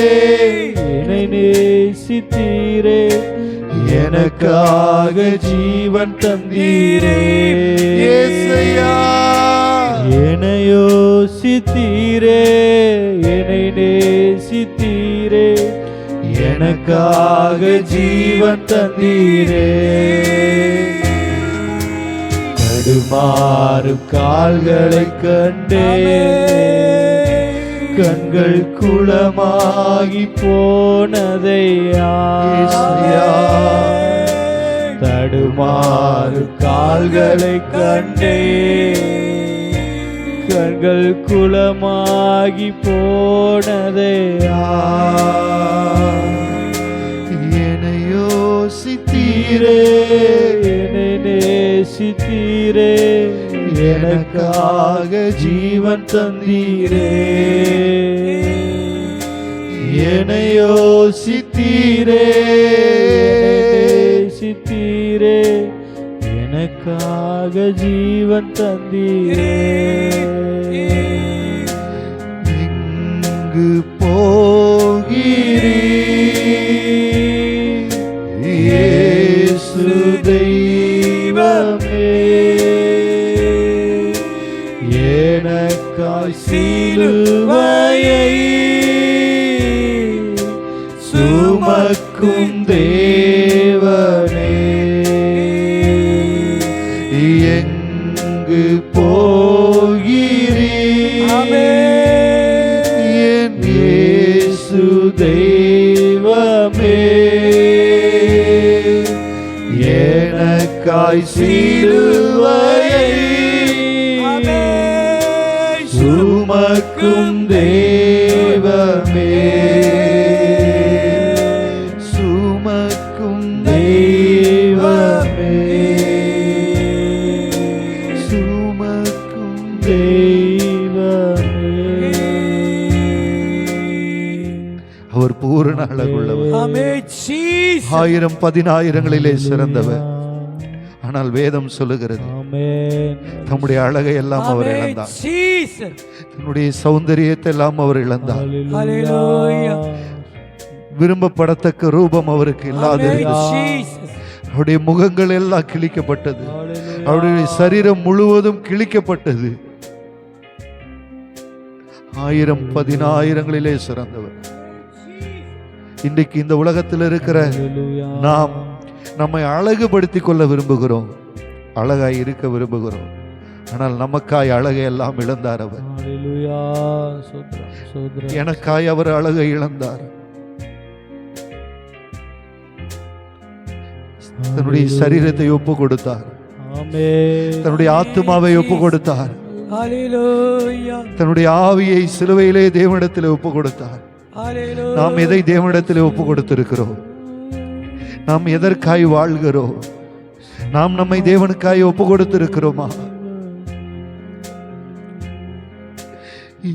என்னை நேசித்தீரே, எனக்காக ஜீவன் தந்தீரே. இயேசையா, என்னை யோசித்தீரே, என்னை நேசித்தீரே, எனக்காக ஜீவன் தந்தீரே. தடுமாறும் கால்களை கண்டே, கண்கள் குளமாகி போனதையா. தடுமாறும் கால்களை கண்டே, கண்கள் குளமாகி போனதையா. என்னை யோசித்தீரே, என்னை நேசித்தீரே, எனக்காக ஜீவன் தந்தீரே. என்னை யோசித்தீரே, நேசித்தீரே, எனக்காக ஜீவன் தந்தீரே. எங்கு போகிறீர் இயேசு தெய்வமே, எனக்காய் சிலுவையை சுமக்கும் தேவனே. எங்கு போகிறீர் என் இயேசு தெய்வமே, எனக்காய் சிலுவையை சுமக்கும் தெய்வமே, சுமக்கும் தெய்வமே, சுமக்கும் தெய்வமே. அவர் பூரண அழகுள்ளவர். ஆமென். ஜீசஸ். 1000 10,000ங்களிலே சிறந்தவர். ஆனால் வேதம் சொல்லுகிறது, ஆமென். தம்முடைய அழகை எல்லாம் அவர் ஆமென். இழந்தார். ஜீசஸ். தன்னுடைய சௌந்தரியத்தை எல்லாம் அவர் இழந்தார். ஹalleluya. விரும்பப்படத்தக்க ரூபம் அவருக்கு இல்லாது ஆமென். இருந்தது. ஜீசஸ். அவருடைய முகங்கள் எல்லாம் கிழிக்கப்பட்டது. அவருடைய சரீரம் முழுவதும் கிழிக்கப்பட்டது. 1000 10,000ங்களிலே சிறந்தவர். இன்றைக்கு இந்த உலகத்தில் இருக்கிற நாம் நம்மை அழகுபடுத்திக் கொள்ள விரும்புகிறோம், அழகாய் இருக்க விரும்புகிறோம். ஆனால் நமக்காய் அழகை எல்லாம் இழந்தார் அவர். எனக்காய் அவர் அழகை இழந்தார். தன்னுடைய சரீரத்தை ஒப்பு கொடுத்தார், தன்னுடைய ஆத்துமாவை ஒப்பு கொடுத்தார், ஹalleluya. தன்னுடைய ஆவியை சிலுவையிலே தேவனிடத்திலே ஒப்பு கொடுத்தார். ஹalleluya. நாம் எதை தேவனிடத்திலே ஒப்பு கொடுத்திருக்கிறோம்? நாம் எதற்காய் வாழ்கிறோம்? நாம் நம்மை தேவனுக்காய் ஒப்பு கொடுத்திருக்கிறோமா?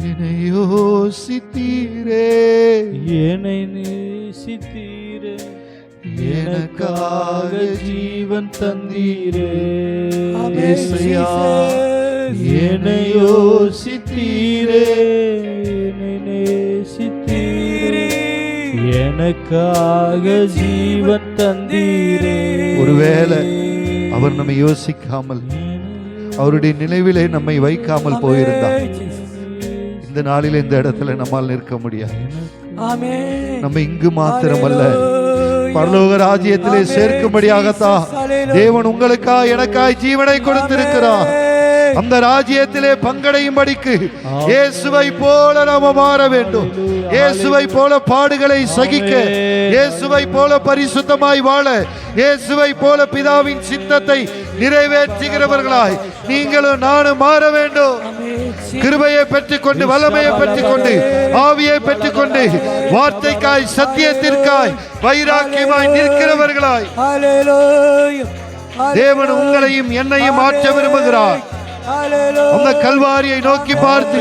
என்னை யோசித்தீரே, என்னை நேசித்தீரே, எனக்காக ஜீவன் தந்தீரே. இயேசுயா, என்னை யோசித்தீரே, என்னை நேசித்தீரே, எனக்காக ஜீவன் தந்தீரே. ஒருவேளை அவர் நம்மை யோசிக்காமல், அவருடைய நினைவிலே நம்மை வைக்காமல் போயிருந்தார், இந்த நாளில் இந்த இடத்துல நம்மால் நிற்க முடியாது. ஆமென். நம்ம இங்கு மாத்திரமல்ல, பரலோக ராஜ்யத்திலே சேர்க்கும்படியாகத்தான் தேவன் உங்களுக்காய் எனக்காய் ஜீவனை கொடுத்திருக்கிறார். அந்த ராஜ்யத்திலே பங்கடையும்படிக்கு இயேசுவை போல நாம மாற வேண்டும். இயேசுவை போல பாடுகளை சகிக்க, இயேசுவை போல பரிசுத்தமாய் வாழ, இயேசுவை போல பிதாவின் சித்தத்தை நிறைவேற்றுகிறவர்களாய் நீங்களும் நானும் மாற வேண்டும். கிருபையை பெற்றுக்கொண்டு, வல்லமையை பெற்றுக்கொண்டு, ஆவியை பெற்றுக்கொண்டு, வார்த்தைக்காய் சத்தியத்திற்காய் வைராக்கியமாய் நிற்கிறவர்களாய் தேவன் உங்களையும் என்னையும் மாற்ற விரும்புகிறார். அந்த கல்வாரியை நோக்கி பார்த்து,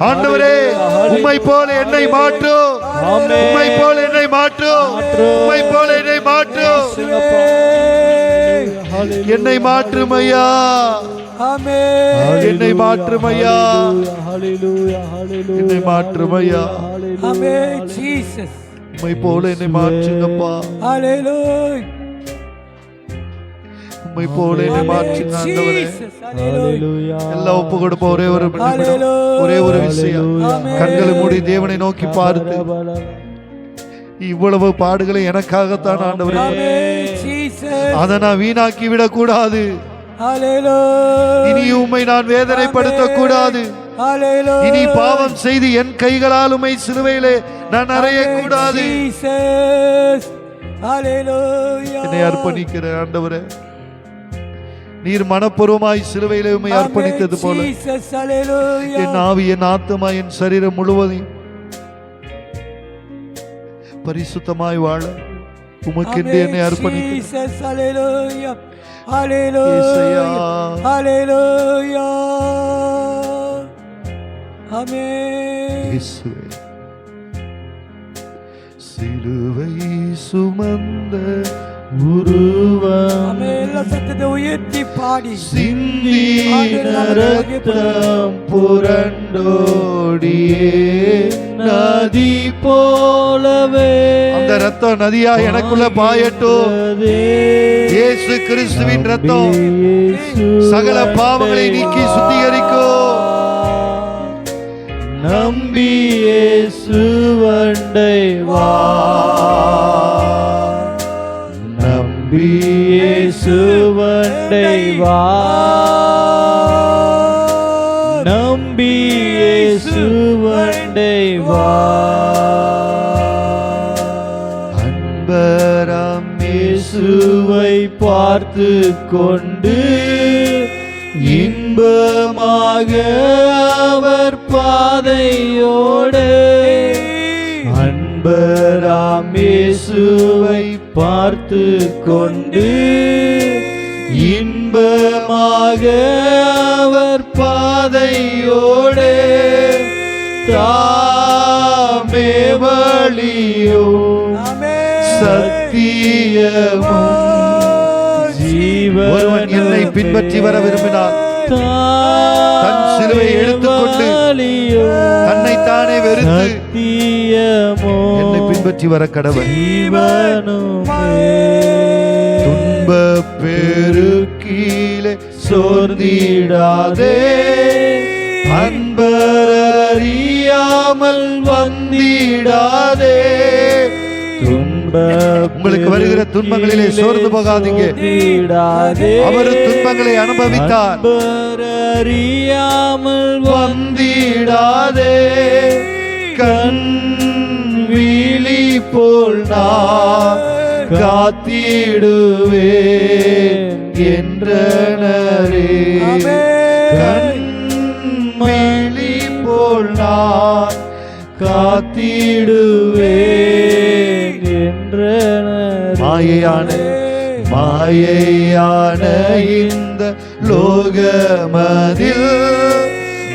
ஆண்டவரே உம்மை போல என்னை மாற்று, உம்மை போல என்னை மாற்று, உம்மை போல என்னை மாற்று, என்னை மாற்றும் ஐயா, என்னை மாற்றும் ஐயா, என்னை மாற்றும் ஐயா, உம்மை போல என்னை மாற்றுங்கப்பா, உம்மை போல என்னை மாற்றுங்க ஆண்டவரே. எல்லாம் ஒப்பு கொடுப்போம். ஒரே ஒரு நிமிடம், ஒரே ஒரு விஷயம். கண்களை மூடி தேவனை நோக்கி பார்த்து, இவ்வளவு பாடுகளை எனக்காகத்தான் ஆண்டவரே, அதை நான் வீணாக்கி விடக் கூடாது. இனி உம்மை நான் வேதனைப்படுத்த கூடாது. இனி பாவம் செய்து என் கைகளால் உம்மை சிலுவையிலே நான் அறைய கூடாது. என்னை அர்ப்பணிக்கிற ஆண்டவரே, நீர் மனப்பூர்வமாய் சிலுவையிலே உம்மை அர்ப்பணித்தது போல என் ஆவி, என் ஆத்துமா, என் சரீரம் முழுவதையும் பரிசுத்தமாய் வாழ உமக்கென்று என்னை அர்ப்பணிக்கிறேன். சிலுவை சுமந்த உருவம் சத்தத்தை உயர்த்தி பாடி, சிந்தின ரத்தம் புரண்டோடியே நதி போலவே, அந்த ரத்தம் நதியா எனக்குள்ள பாயட்டும். இயேசு கிறிஸ்துவின் ரத்தம் சகல பாவங்களை நீக்கி சுத்திகரிக்கும். நம்பி இயேசுவண்டை வா, நம்பி இயேசுவண்டை வா, நம்பி இயேசுவண்டை வா. அன்பராம் இயேசுவை பார்த்து கொண்டு இன்பமாக அவர் பாதையோடு, அன்பராம் இயேசுவை பார்த்து கொண்டு இன்பமாக அவர் பாதையோடு, தாமே வழியும் சத்தியமும் ஜீவனும். ஒருவன் என்னை பின்பற்றி வர விரும்பினார் தன் சிலுவை எடுத்துக்கொண்டு தன்னைத்தானே வெறுத்து என்னை பின்பற்றி வர கடவன். துன்ப பெருக்கீலே சோர்ந்திடாதே, அன்பறியாமல் வந்திடாதே. உங்களுக்கு வருகிற துன்பங்களிலே சோர்ந்து போகாதீங்க. அவர் துன்பங்களை அனுபவித்தார். அறியாமல் வந்திடாதே, கண் விழி போல் நான் காத்திடுவேன் என்றனரே. கண் விழி போல் நான் காத்திடுவேன் என்றனர். மாயையான இந்த லோகமதில்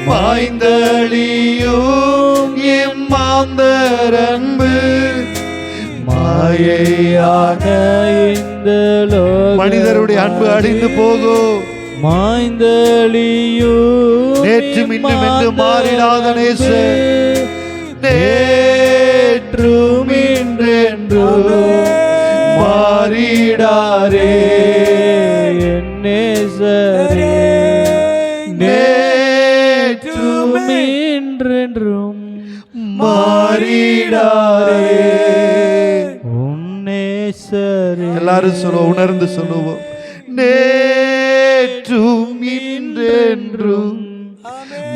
மாய்ந்தளியும் எம்மாந்தரன்பு, மாயையான இந்த மனிதருடைய அன்பு அழிந்து போகும். மாய்ந்தளியும் நேற்றும் இன்றும் என்று மாறிடாத நேசர், நேற்றும் இன்றென்றும் மாறிடாரே என் நேசரே. நேற்றும் இன்றென்றும் மாறிடாரே உன் நேசரே. எல்லாரும் சொல்லுவோம், உணர்ந்து சொல்லுவோம். நேற்றும் இன்றென்றும்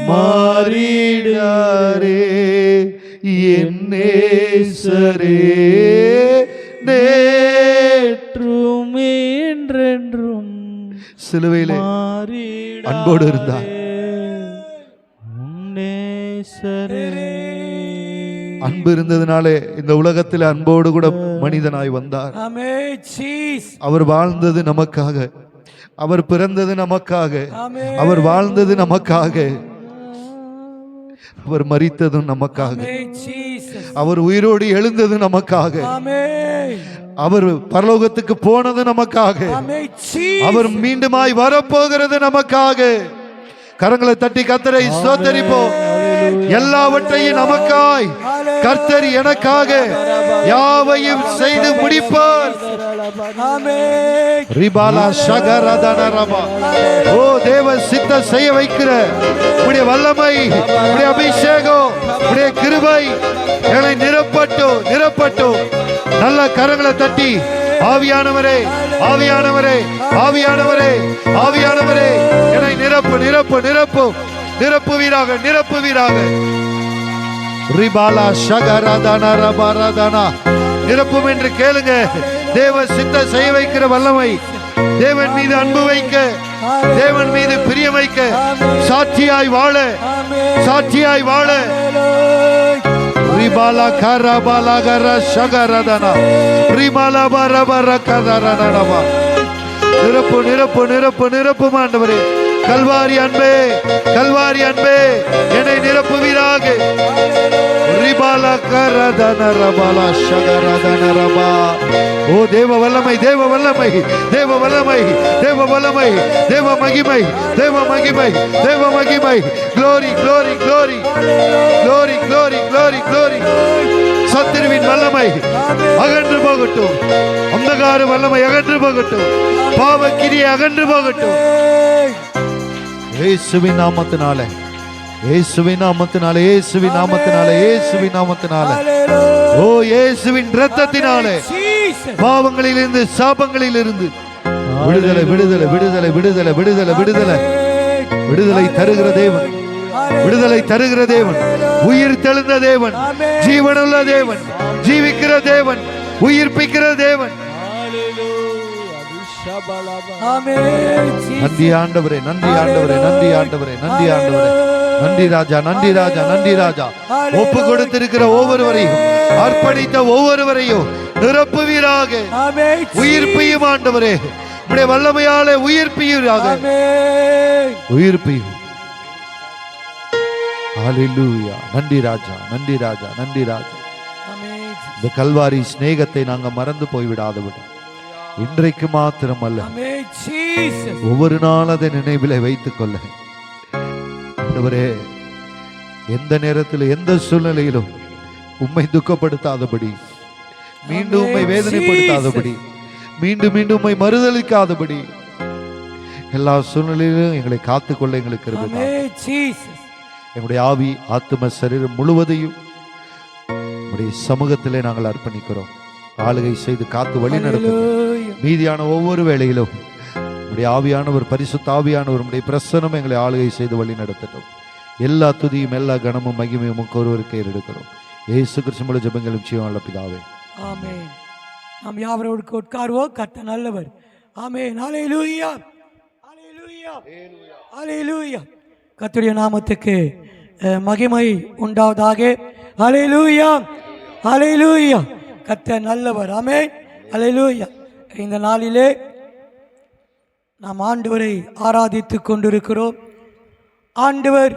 மாறிடாரே என் நேசரே. நேற்றும் இன்றென்றும் சிலுவையிலே அன்போடு இருந்தார். அன்பு இருந்ததுனாலே இந்த உலகத்தில் அன்போடு கூட மனிதனாய் வந்தார். ஆமென் ஜீசஸ். அவர் வாழ்ந்தது நமக்காக, அவர் பிறந்தது நமக்காக, அவர் வாழ்ந்தது நமக்காக, அவர் மரித்ததும் நமக்காக, ஆமென் ஜீசஸ். அவர் உயிரோடு எழுந்தது நமக்காக, ஆமென். அவர் பரலோகத்துக்கு போனது நமக்காக, ஆமென் ஜீசஸ். அவர் மீண்டுமாய் வரப்போகிறது நமக்காக. கரங்களை தட்டி கர்த்தரை ஸ்தோத்தரிப்போம். எல்லாவற்றையும் நமக்காய் கர்த்தர் எனக்காக யாவையும் செய்து முடிப்பார். ஆமென். ரிபாலா ஷகரதனரபா. ஓ தேவ சித்த செய்ய வைக்கிற உடைய வல்லமை, உடைய அபிஷேகம், உடைய கிருபை என்னை நிரப்பட்டும், நிரப்பட்டும். நல்ல கரங்களை தட்டி ஆவியானவரே, ஆவியானவரே, ஆவியானவரே, ஆவியானவரே என்னை நிரப்பு, நிரப்பு, நிரப்பு, நிரப்புவீராக, நிரப்புவீராக. ரிபாலா ஷகரதன ரபரதனா. நிரப்பும் என்று கேளுங்க. தேவ சித்த செய்ய வைக்கிற வல்லமை, தேவன் மீது அன்பு வைக்க, தேவன் மீது பிரியம் வைக்க, சாட்சியாய் வாழ, சாட்சியாய் வாழ. ரிபாலா கரபாலா கர ஷகரதனா. ரிபாலா பரபர கதரனபா. நிரப்பு, நிரப்பு, நிரப்பு, நிரப்பு ஆண்டவரே. கல்வாரி அன்பே, கல்வாரி அன்பே என்னை நிரப்புவீராக. ரிபாலா கரதன ரபாலா ஷகரதன ரபா. ஓ தேவ வல்லமை, தேவ வல்லமை, தேவ வல்லமை, தேவ வல்லமை, தேவ மகிமை, தேவ மகிமை, தேவ மகிமை. glory, glory, glory, glory, glory, glory, glory. சத்துருவின் வல்லமை அகன்று போகட்டும், அந்தகார வல்லமை அகன்று போகட்டும், பாவக்கிரியை அகன்று போகட்டும். இயேசுவின் நாமத்தினாலே, இயேசுவின் நாமத்தினாலே, இயேசுவின் நாமத்தினாலே, இயேசுவின் நாமத்தினாலே, ஓ இயேசுவின் இரத்தத்தினாலே பாவங்களிலிருந்து, சாபங்களிலிருந்து விடுதலை, விடுதலை, விடுதலை, விடுதலை, விடுதலை, விடுதலை, விடுதலை தருகிற தேவன், விடுதலை தருகிற தேவன், உயிர் தெழுந்த தேவன், ஜீவனுள்ள தேவன், ஜீவிக்கிற தேவன், உயிர்ப்பிக்கிற தேவன். நன்றி ஆண்டவரே, நன்றி ஆண்டவரே, நன்றி ஆண்டவரே, நன்றி ஆண்டவரே, நன்றி ராஜா, நன்றி ராஜா, நன்றி ராஜா. ஒப்பு கொடுத்திருக்கிற ஒவ்வொருவரையும், அர்ப்பணித்த ஒவ்வொருவரையும் நிரப்புவீராக, உயிர்ப்பியும் ஆண்டவரே. உம்முடைய வல்லமையாலே உயிர்ப்பியூராக, உயிர்ப்பியும். ஹல்லேலூயா. நன்றி ராஜா, நன்றி ராஜா, நன்றி ராஜா. இந்த கல்வாரி சிநேகத்தை நாங்க மறந்து போய்விடாதபடி இன்றைக்கு மாத்திரம் அல்ல, ஒவ்வொரு நாள் அதை நினைவிலே வைத்துக் கொள்ள ஆண்டவரே. எந்த நேரத்தில், எந்த சூழ்நிலையிலும் உம்மை துக்கப்படுத்தாதபடி, மீண்டும் உம்மை வேதனைப்படுத்தாதபடி, மீண்டும் மீண்டும் உம்மை மறுதலிக்காதபடி எல்லா சூழ்நிலையிலும் எங்களை காத்துக்கொள்ள எங்களுக்கு கிருபை தாரும். எங்களுடைய ஆவி, ஆத்தும, சரீரம் முழுவதையும் உம்முடைய சமூகத்திலே நாங்கள் அர்ப்பணிக்கிறோம். ஆளுகை செய்து காத்து வழி நடத்தும். மீதியான ஒவ்வொரு வேளையிலும் உம்முடைய ஆவியானவர், பரிசுத்த ஆவியானவர் உம்முடைய பிரசன்னம் எங்களை ஆளுகை செய்து வழி நடத்தட்டும். எல்லா துதியும், எல்லா கனமும், மகிமையும் உமக்கு ஒருவருக்கே எடுக்கிறோம். இயேசு கிறிஸ்துவின் ஜெபங்களும் ஜீவனுள்ள பிதாவே, ஆமென். நாம் யாவரோடு உட்காருவோம். கர்த்தர் நல்லவர். ஆமென். ஹல்லேலூயா, ஹல்லேலூயா, ஹல்லேலூயா. கர்த்தருடைய நாமத்துக்கு மகிமை உண்டாவதாக. ஹல்லேலூயா, ஹல்லேலூயா. கர்த்தர் நல்லவர். ஆமென். ஹல்லேலூயா. இந்த நாளிலே நாம் ஆண்டவரை ஆராதித்துக் கொண்டிருக்கிறோம். ஆண்டவர்